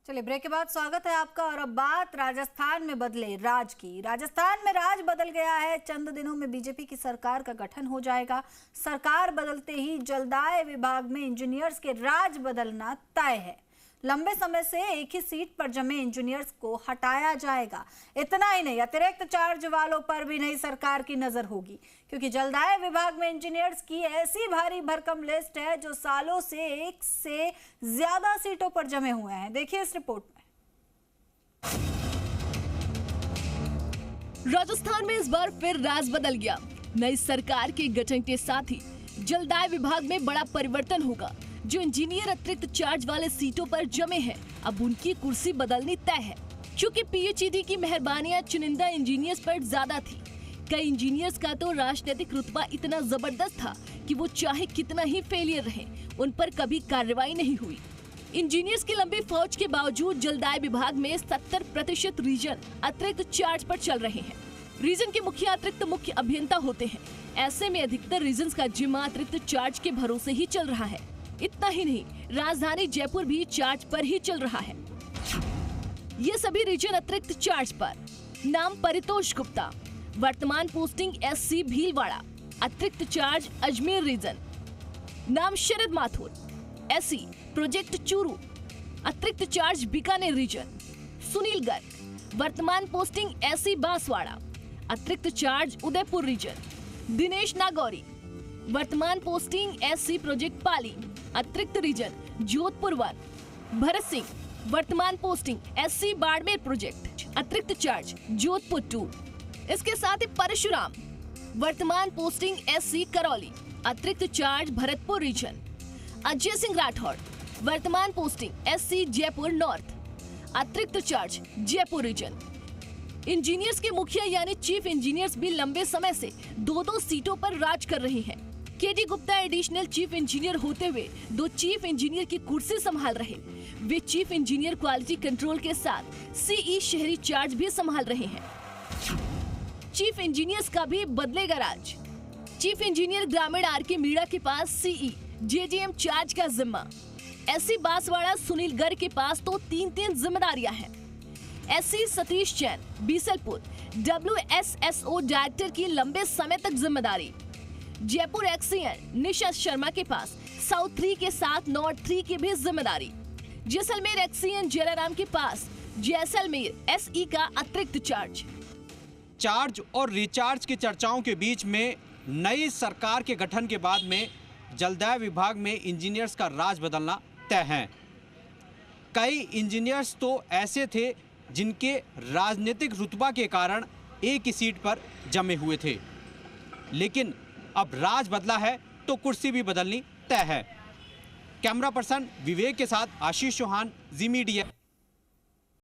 चलिए ब्रेक के बाद स्वागत है आपका। और अब बात राजस्थान में बदले राज की। राजस्थान में राज बदल गया है। चंद दिनों में बीजेपी की सरकार का गठन हो जाएगा। सरकार बदलते ही जलदाय विभाग में इंजीनियर्स के राज बदलना तय है। लंबे समय से एक ही सीट पर जमे इंजीनियर्स को हटाया जाएगा। इतना ही नहीं, अतिरिक्त चार्ज वालों पर भी नई सरकार की नजर होगी, क्योंकि जलदाय विभाग में इंजीनियर्स की ऐसी भारी भरकम लिस्ट है जो सालों से एक से ज्यादा सीटों पर जमे हुए हैं। देखिए इस रिपोर्ट में। राजस्थान में इस बार फिर राज बदल गया। नई सरकार के गठन के साथ ही जलदाय विभाग में बड़ा परिवर्तन होगा। जो इंजीनियर अतिरिक्त चार्ज वाले सीटों पर जमे हैं, अब उनकी कुर्सी बदलनी तय है, क्योंकि पीएचईडी की मेहरबानियां चुनिंदा इंजीनियर्स पर ज्यादा थी। कई इंजीनियर्स का तो राजनीतिक रुतबा इतना जबरदस्त था कि वो चाहे कितना ही फेलियर रहे, उन पर कभी कार्रवाई नहीं हुई। इंजीनियर्स की लंबी फौज के बावजूद जलदाय विभाग में 70% रीजन अतिरिक्त चार्ज पर चल रहे हैं। रीजन के मुखिया अतिरिक्त मुख्य अभियंता होते हैं। ऐसे में अधिकतर रीजन का जिम्मा अतिरिक्त चार्ज के भरोसे ही चल रहा है। इतना ही नहीं, राजधानी जयपुर भी चार्ज पर ही चल रहा है। ये सभी रीजन अतिरिक्त चार्ज पर। नाम परितोष गुप्ता, वर्तमान पोस्टिंग SC भीलवाड़ा, अतिरिक्त चार्ज अजमेर रीजन। नाम शरद माथुर, SC प्रोजेक्ट चूरू, अतिरिक्त चार्ज बीकानेर रीजन। सुनील गर्ग, वर्तमान पोस्टिंग SC बांसवाड़ा, अतिरिक्त चार्ज उदयपुर रीजन। दिनेश नागौरी, वर्तमान पोस्टिंग SC प्रोजेक्ट पाली, अतिरिक्त रीजन जोधपुर 1। भरत सिंह, वर्तमान पोस्टिंग SC बाड़मेर प्रोजेक्ट, अतिरिक्त चार्ज जोधपुर 2। इसके साथ ही परशुराम, वर्तमान पोस्टिंग SC करौली, अतिरिक्त चार्ज भरतपुर रीजन। अजय सिंह राठौड़, वर्तमान पोस्टिंग SC जयपुर नॉर्थ, अतिरिक्त चार्ज जयपुर रीजन। इंजीनियर्स के मुखिया यानी चीफ इंजीनियर्स भी लंबे समय से 2-2 सीटों पर राज कर रहे हैं। KD Gupta additional chief engineer होते हुए 2 चीफ इंजीनियर की कुर्सी संभाल रहे। वे चीफ इंजीनियर क्वालिटी कंट्रोल के साथ CE शहरी चार्ज भी संभाल रहे हैं। चीफ इंजीनियर्स का भी बदलेगा राज। चीफ इंजीनियर ग्रामीण RK मीणा के पास CE JGM चार्ज का जिम्मा। SC बांसवाड़ा सुनील गर्ग के पास तो 3-3 जिम्मेदारियां हैं। SC Satish Jain Bisalpur WSSO director की लंबे समय तक जिम्मेदारी। जयपुर एक्सीएन निशा शर्मा के पास साउथ 3 के साथ नॉर्थ 3 की भी जिम्मेदारी। जैसलमेर एक्सीएन जयराम के पास जैसलमेर SE का अतिरिक्त चार्ज और रिचार्ज की चर्चाओं के बीच में नई सरकार के गठन के बाद में जलदाय विभाग में इंजीनियर्स का राज बदलना तय है। कई इंजीनियर्स तो ऐसे थे जिनके राजनीतिक रुतबा के कारण एक ही सीट पर जमे हुए थे, लेकिन अब राज बदला है तो कुर्सी भी बदलनी तय है। कैमरा पर्सन विवेक के साथ आशीष चौहान, जी मीडिया।